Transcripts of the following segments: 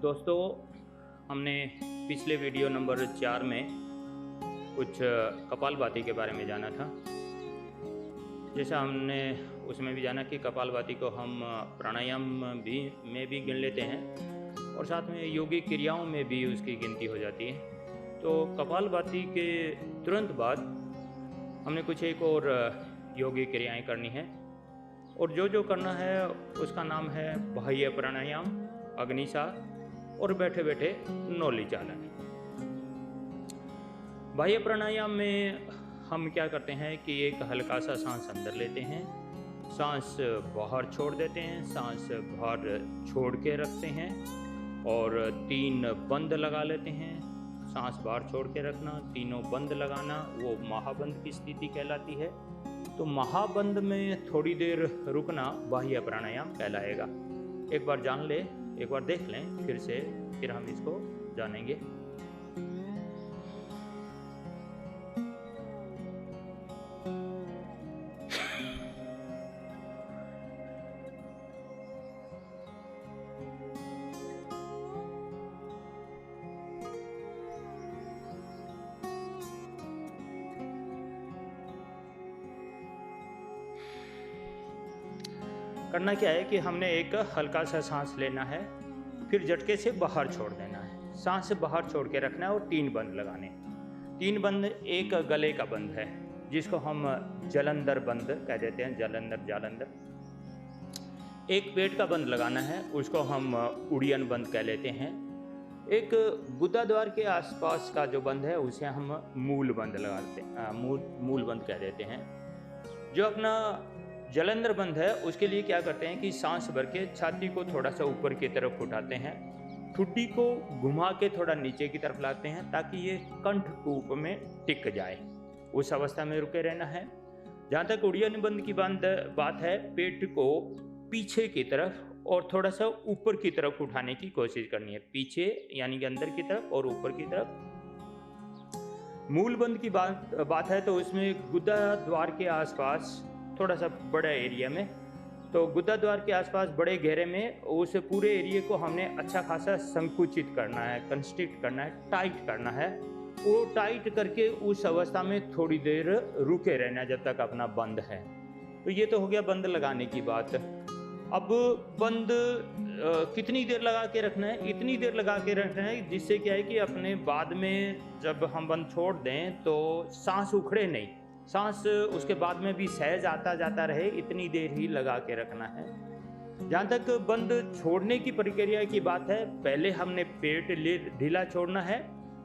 दोस्तों, हमने पिछले वीडियो नंबर 4 में कुछ कपालभाति के बारे में जाना था। जैसा हमने उसमें भी जाना कि कपालभाति को हम प्राणायाम में भी गिन लेते हैं और साथ में योगिक क्रियाओं में भी उसकी गिनती हो जाती है। तो कपालभाति के तुरंत बाद हमने कुछ एक और योगिक क्रियाएं करनी है और जो करना है उसका नाम है बाह्य प्राणायाम, अग्निसार और बैठे बैठे नौली चालन। बाह्य प्राणायाम में हम क्या करते हैं कि एक हल्का सा सांस अंदर लेते हैं, सांस बाहर छोड़ देते हैं, सांस बाहर छोड़ के रखते हैं और 3 बंद लगा लेते हैं। सांस बाहर छोड़ के रखना, तीनों बंद लगाना, वो महाबंद की स्थिति कहलाती है। तो महाबंद में थोड़ी देर रुकना बाह्य प्राणायाम कहलाएगा। एक बार जान ले, एक बार देख लें फिर हम इसको जानेंगे। करना क्या है कि हमने एक हल्का सा सांस लेना है, फिर झटके से बाहर छोड़ देना है। सांस से बाहर छोड़ के रखना है और 3 बंद लगाने। 3 बंद, एक गले का बंद है जिसको हम जलंधर बंद कह देते हैं, जालंधर। एक पेट का बंद लगाना है, उसको हम उड़ियन बंद कह लेते हैं। एक गुदा द्वार के आसपास का जो बंद है उसे हम मूल बंद लगाते हैं, मूल बंद कह देते हैं। जो अपना जलंधर बंद है उसके लिए क्या करते हैं कि सांस भर के छाती को थोड़ा सा ऊपर की तरफ उठाते हैं, ठुड्डी को घुमा के थोड़ा नीचे की तरफ लाते हैं ताकि ये कंठ कूप में टिक जाए। उस अवस्था में रुके रहना है। जहाँ तक उड़ियन बंद की बात है, पेट को पीछे की तरफ और थोड़ा सा ऊपर की तरफ उठाने की कोशिश करनी है। पीछे यानी कि अंदर की तरफ और ऊपर की तरफ। मूल बंद की बात है तो उसमें गुदा द्वार के आसपास थोड़ा सा बड़ा एरिया में, तो गुदा द्वार के आसपास बड़े घेरे में उस पूरे एरिया को हमने अच्छा खासा संकुचित करना है, कंस्ट्रिक्ट करना है, टाइट करना है। वो टाइट करके उस अवस्था में थोड़ी देर रुके रहना जब तक अपना बंद है। तो ये तो हो गया बंद लगाने की बात। अब बंद कितनी देर लगा के रखना है? इतनी देर लगा के रखना है जिससे क्या है कि अपने बाद में जब हम बंद छोड़ दें तो सांस उखड़े नहीं, सांस उसके बाद में भी सहज आता जाता रहे, इतनी देर ही लगा के रखना है। जहाँ तक बंद छोड़ने की प्रक्रिया की बात है, पहले हमने पेट ढीला छोड़ना है,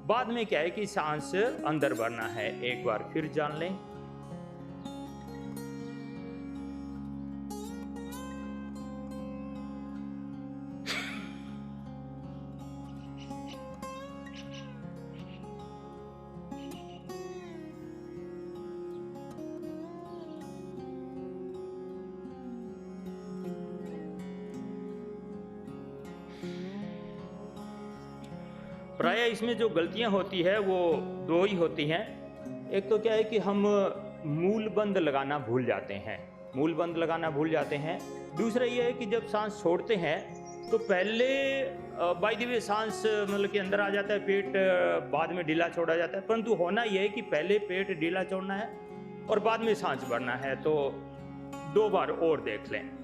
बाद में क्या है कि सांस अंदर भरना है। एक बार फिर जान लें। प्रायः इसमें जो गलतियां होती है वो 2 ही होती हैं। एक तो क्या है कि हम मूल बंद लगाना भूल जाते हैं, दूसरा ये है कि जब सांस छोड़ते हैं तो पहले बाय द वे सांस मतलब कि अंदर आ जाता है, पेट बाद में ढीला छोड़ा जाता है, परंतु होना यह है कि पहले पेट ढीला छोड़ना है और बाद में सांस भरना है। तो 2 बार और देख लें।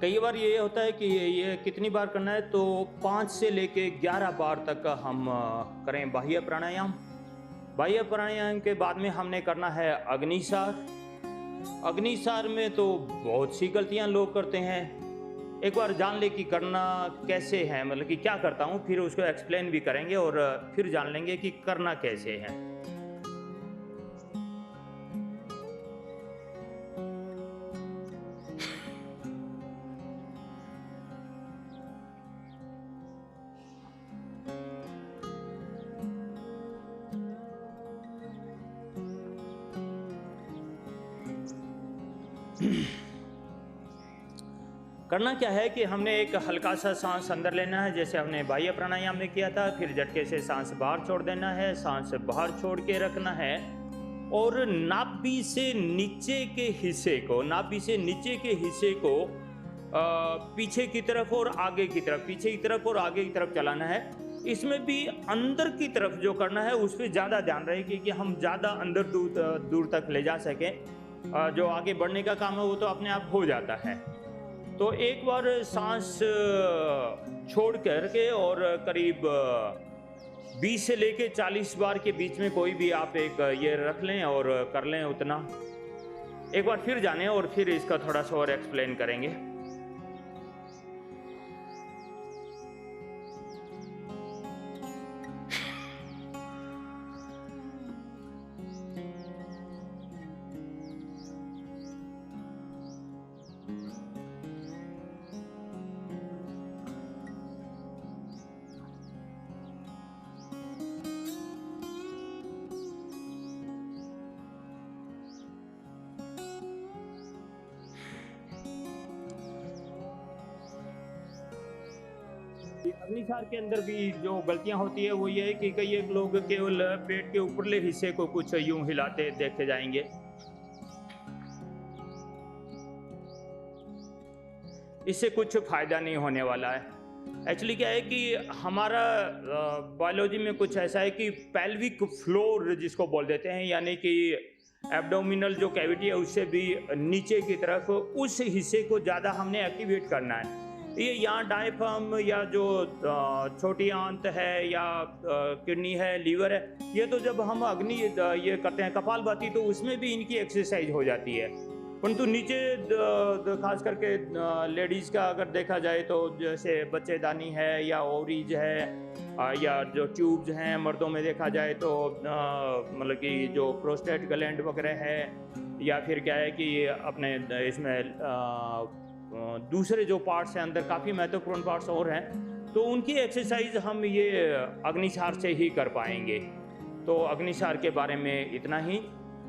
कई बार ये होता है कि ये कितनी बार करना है, तो 5 से लेके 11 बार तक हम करें बाह्य प्राणायाम। बाह्य प्राणायाम के बाद में हमने करना है अग्निसार। अग्निसार में तो बहुत सी गलतियां लोग करते हैं। एक बार जान ले कि करना कैसे है, मतलब कि क्या करता हूँ, फिर उसको एक्सप्लेन भी करेंगे और फिर जान लेंगे कि करना कैसे है। करना क्या है कि हमने एक हल्का सा सांस अंदर लेना है, जैसे हमने बाह्य प्राणायाम में किया था। फिर झटके से सांस बाहर छोड़ देना है, सांस बाहर छोड़ के रखना है और नाभि से नीचे के हिस्से को, नाभि से नीचे के हिस्से को पीछे की तरफ और आगे की तरफ, पीछे की तरफ और आगे की तरफ चलाना है। इसमें भी अंदर की तरफ जो करना है उस पर ज़्यादा ध्यान रहे कि हम ज़्यादा अंदर दूर तक ले जा सकें। जो आगे बढ़ने का काम है वो तो अपने आप हो जाता है। तो एक बार सांस छोड़ कर के और करीब 20 से लेके 40 बार के बीच में कोई भी आप एक ये रख लें और कर लें उतना। एक बार फिर जाने और फिर इसका थोड़ा सा और एक्सप्लेन करेंगे। अग्निसार के अंदर भी जो गलतियां होती है वो ये है कि कई एक लोग केवल पेट के ऊपरले हिस्से को कुछ यूं हिलाते देखे जाएंगे। इससे कुछ फायदा नहीं होने वाला है। एक्चुअली क्या है कि हमारा बायोलॉजी में कुछ ऐसा है कि पेल्विक फ्लोर जिसको बोल देते हैं, यानी कि एब्डोमिनल जो कैविटी है उससे भी नीचे की तरफ उस हिस्से को ज़्यादा हमने एक्टिवेट करना है। ये यहाँ डायफ्राम या जो छोटी आंत है या किडनी है, लीवर है, ये तो जब हम अग्नि ये करते हैं कपालभाति तो उसमें भी इनकी एक्सरसाइज हो जाती है। परंतु नीचे खास करके लेडीज़ का अगर देखा जाए तो जैसे बच्चेदानी है या ओवरीज है या जो ट्यूब्स हैं, मर्दों में देखा जाए तो मतलब कि जो प्रोस्टेट ग्लैंड वगैरह है, या फिर क्या है कि अपने इसमें दूसरे जो पार्ट्स हैं अंदर काफ़ी महत्वपूर्ण पार्ट्स और हैं, तो उनकी एक्सरसाइज हम ये अग्निसार से ही कर पाएंगे। तो अग्निसार के बारे में इतना ही।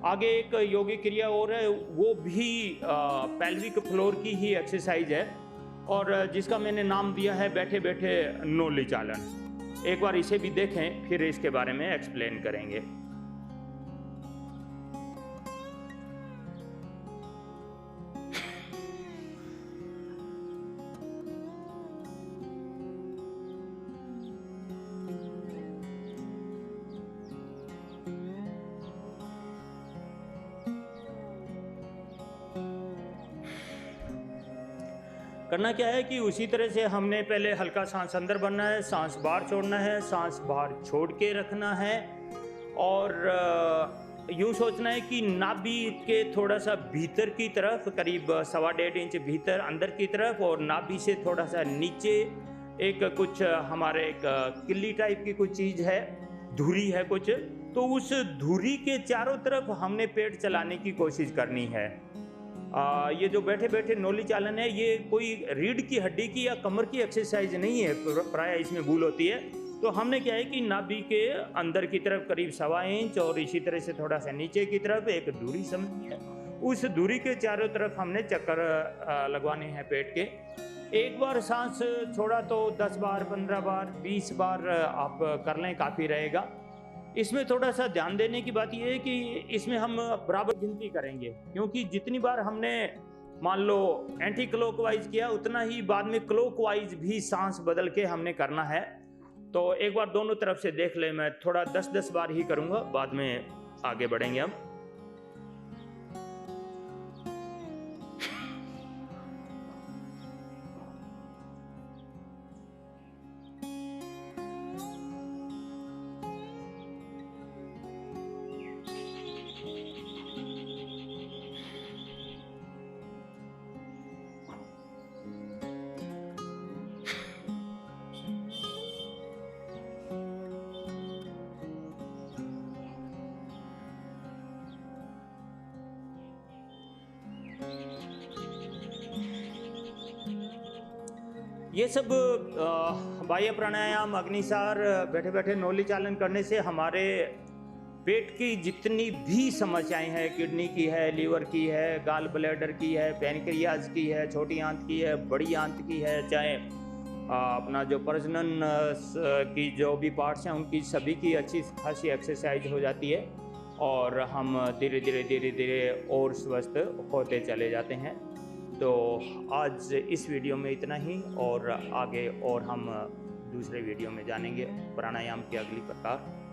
आगे एक योगिक क्रिया और है, वो भी पेल्विक फ्लोर की ही एक्सरसाइज है और जिसका मैंने नाम दिया है बैठे बैठे नोली चालन। एक बार इसे भी देखें फिर इसके बारे में एक्सप्लेन करेंगे। करना क्या है कि उसी तरह से हमने पहले हल्का सांस अंदर भरना है, सांस बाहर छोड़ना है, सांस बाहर छोड़ के रखना है और यूँ सोचना है कि नाभि के थोड़ा सा भीतर की तरफ, करीब 1.25 इंच भीतर अंदर की तरफ, और नाभि से थोड़ा सा नीचे एक कुछ हमारे एक किल्ली टाइप की कुछ चीज़ है, धुरी है कुछ, तो उस धुरी के चारों तरफ हमने पेट चलाने की कोशिश करनी है। ये जो बैठे बैठे नोली चालन है ये कोई रीढ़ की हड्डी की या कमर की एक्सरसाइज नहीं है, प्राय इसमें भूल होती है। तो हमने क्या है कि नाभि के अंदर की तरफ करीब 1.25 इंच और इसी तरह से थोड़ा सा नीचे की तरफ एक धुरी समझी है, उस धुरी के चारों तरफ हमने चक्कर लगवाने हैं पेट के। एक बार सांस छोड़ा तो 10 बार, 15 बार, 20 बार आप कर लें, काफ़ी रहेगा। इसमें थोड़ा सा ध्यान देने की बात यह है कि इसमें हम बराबर गिनती करेंगे, क्योंकि जितनी बार हमने मान लो एंटी क्लॉकवाइज किया उतना ही बाद में क्लॉकवाइज भी सांस बदल के हमने करना है। तो एक बार दोनों तरफ से देख ले, मैं थोड़ा 10-10 बार ही करूँगा, बाद में आगे बढ़ेंगे हम। ये सब बाह्य प्राणायाम, अग्निसार, बैठे बैठे नौली चालन करने से हमारे पेट की जितनी भी समस्याएं हैं, किडनी की है, लीवर की है, गाल ब्लैडर की है, पैनक्रियाज की है, छोटी आंत की है, बड़ी आंत की है, चाहे अपना जो प्रजनन की जो भी पार्ट्स हैं उनकी सभी की अच्छी खासी एक्सरसाइज हो जाती है और हम धीरे धीरे और स्वस्थ होते चले जाते हैं। तो आज इस वीडियो में इतना ही, और आगे और हम दूसरे वीडियो में जानेंगे प्राणायाम की अगली प्रकार।